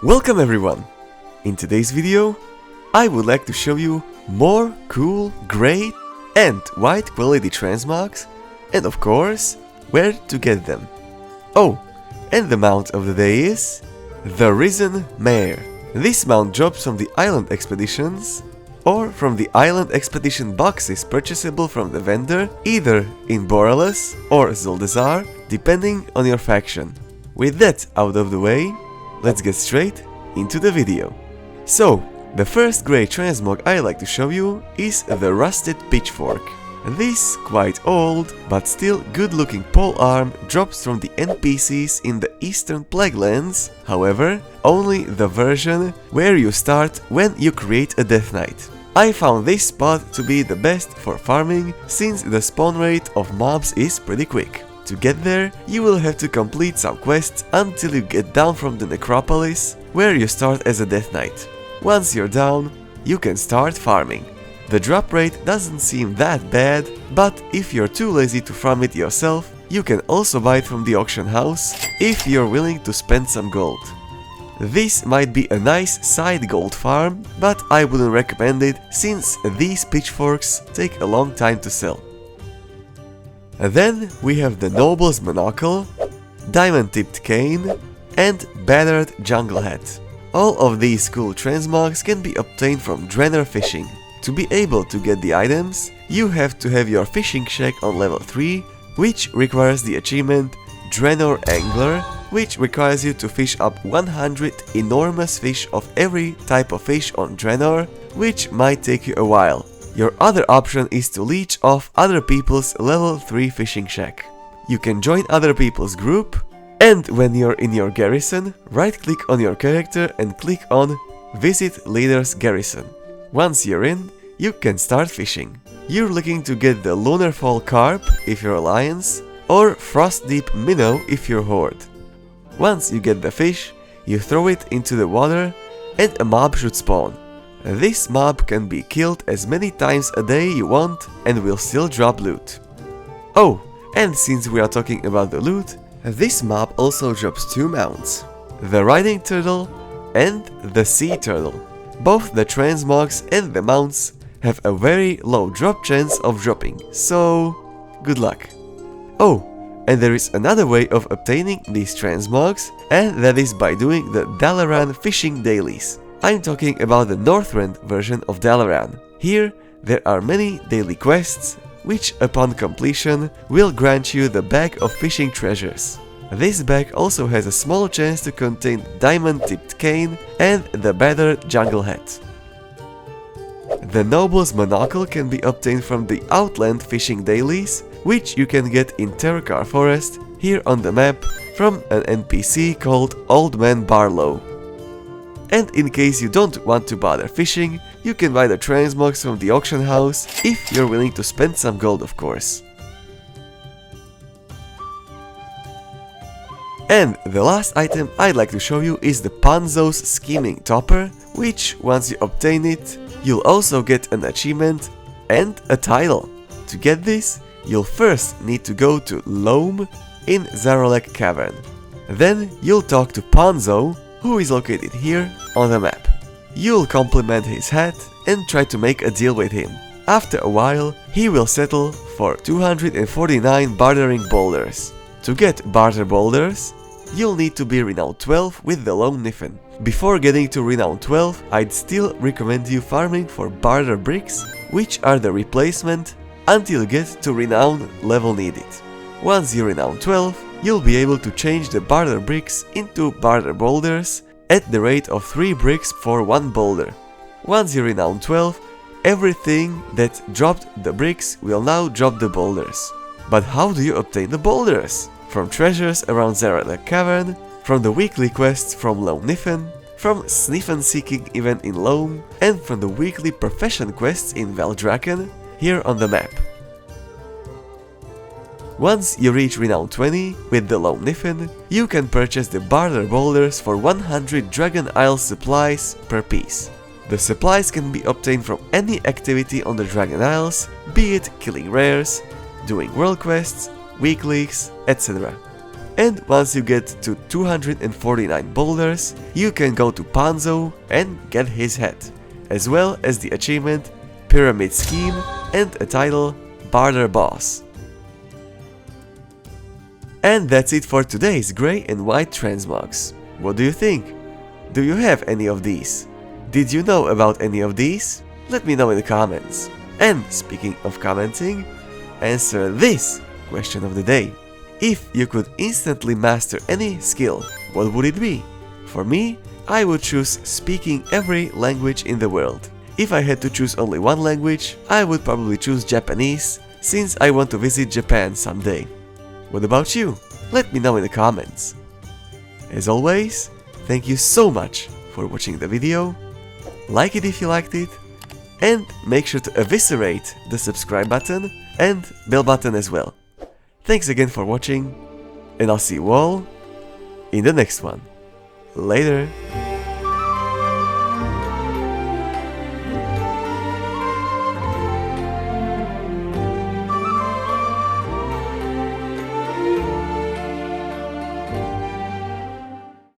Welcome everyone! In today's video, I would like to show you more cool, great and wide quality transmogs and of course, where to get them. Oh, and the mount of the day is the Risen Mare. This mount drops from the Island Expeditions or from the Island Expedition boxes purchasable from the vendor either in Borales or Zuldazar, depending on your faction. With that out of the way, let's get straight into the video. So, the first great transmog I like to show you is the Rusted Pitchfork. This quite old, but still good looking polearm drops from the NPCs in the Eastern Plaguelands, however, only the version where you start when you create a Death Knight. I found this spot to be the best for farming since the spawn rate of mobs is pretty quick. To get there, you will have to complete some quests until you get down from the necropolis, where you start as a Death Knight. Once you're down, you can start farming. The drop rate doesn't seem that bad, but if you're too lazy to farm it yourself, you can also buy it from the auction house if you're willing to spend some gold. This might be a nice side gold farm, but I wouldn't recommend it since these pitchforks take a long time to sell. And then we have the Noble's Monocle, Diamond-Tipped Cane, and Battered Jungle Hat. All of these cool transmogs can be obtained from Drenner Fishing. To be able to get the items, you have to have your fishing shack on level 3, which requires the achievement Drenner Angler, which requires you to fish up 100 enormous fish of every type of fish on Drenner, which might take you a while. Your other option is to leech off other people's level 3 fishing shack. You can join other people's group, and when you're in your garrison, right click on your character and click on Visit Leader's Garrison. Once you're in, you can start fishing. You're looking to get the Lunarfall Carp if you're Alliance, or Frost Deep Minnow if you're Horde. Once you get the fish, you throw it into the water and a mob should spawn. This mob can be killed as many times a day you want and will still drop loot. Oh, and since we are talking about the loot, this mob also drops two mounts, the Riding Turtle and the Sea Turtle. Both the transmogs and the mounts have a very low drop chance of dropping, so good luck. Oh, and there is another way of obtaining these transmogs, and that is by doing the Dalaran fishing dailies. I'm talking about the Northrend version of Dalaran. Here, there are many daily quests, which upon completion will grant you the bag of fishing treasures. This bag also has a small chance to contain Diamond-Tipped Cane and the Battered Jungle Hat. The Noble's Monocle can be obtained from the Outland fishing dailies, which you can get in Terracar Forest, here on the map, from an NPC called Old Man Barlow. And in case you don't want to bother fishing, you can buy the transmogs from the auction house if you're willing to spend some gold, of course. And the last item I'd like to show you is the Ponzo's Scheming Topper, which once you obtain it, you'll also get an achievement and a title. To get this, you'll first need to go to Loam in Zarolek Cavern. Then you'll talk to Ponzo, who is located here on the map. You'll compliment his hat and try to make a deal with him. After a while, he will settle for 249 bartering boulders. To get barter boulders, you'll need to be Renown 12 with the Lone Niffin. Before getting to Renown 12, I'd still recommend you farming for barter bricks, which are the replacement until you get to Renown level needed. Once you're Renown 12, you'll be able to change the barter bricks into barter boulders at the rate of 3 bricks for 1 boulder. Once you're Renown 12, everything that dropped the bricks will now drop the boulders. But how do you obtain the boulders? From treasures around Zarolek Cavern, from the weekly quests from Lone Niffin, from Sniffen Seeking event in Loam, and from the weekly profession quests in Veldraken, here on the map. Once you reach Renown 20 with the Lone Niffin, you can purchase the barter boulders for 100 Dragon Isle supplies per piece. The supplies can be obtained from any activity on the Dragon Isles, be it killing rares, doing world quests, weeklies, etc. And once you get to 249 boulders, you can go to Ponzo and get his hat, as well as the achievement Pyramid Scheme and a title Barter Boss. And that's it for today's grey and white transmogs. What do you think? Do you have any of these? Did you know about any of these? Let me know in the comments. And speaking of commenting, answer this question of the day. If you could instantly master any skill, what would it be? For me, I would choose speaking every language in the world. If I had to choose only one language, I would probably choose Japanese, since I want to visit Japan someday. What about you? Let me know in the comments. As always, thank you so much for watching the video, like it if you liked it, and make sure to eviscerate the subscribe button and bell button as well. Thanks again for watching, and I'll see you all in the next one. Later!